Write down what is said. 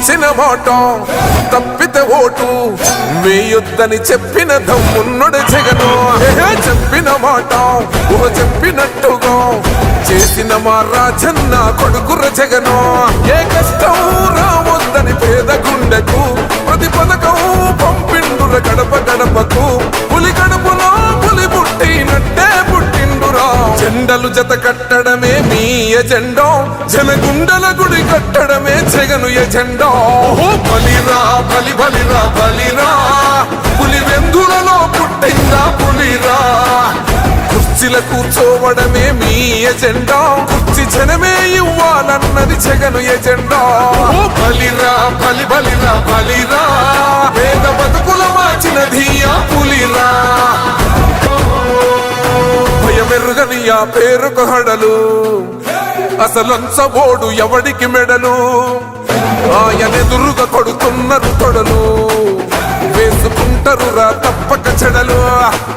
ఇచ్చిన మాట తప్పితే ఓటు వేయొద్దని చెప్పిన దమ్మున్నడు జగను. చెప్పిన మాట చెప్పినట్టుగా చేసిన మా రాజన్న కొడుకుర జగను. ఏ కష్టం రావద్దని పేద గుండెకు ప్రతి పథకం పంపిండుర గడప గడపకు. పులి గడపలో పులి పుట్టినట్టే పుట్టిండురా. జెండలు జత కట్టడమే మీ ఎజెండా, జనగుండల గుడి కట్టడమే జగను ఎజెండా. బలిరా బలి బలిరా బలిరా, పులి వెందులలో పుట్టిందా పులిరా. కుర్చీల కూర్చోవడమే మీ ఎజెండా, కుర్చీ జనమే ఇవ్వాలన్నది జగను ఎజెండా. బలిరా బలి బలిరా బలిరా, పేద బతుకుల మార్చినది ఆ పులిరా. భయమెరుగని ఆ పేరుకు హడలు, అసలంచబోడు ఎవడికి మెడలు. ఆయనెదురుగా కొడుతున్నారు తొడలు, వేసుకుంటారు రా తప్పక చెడలు.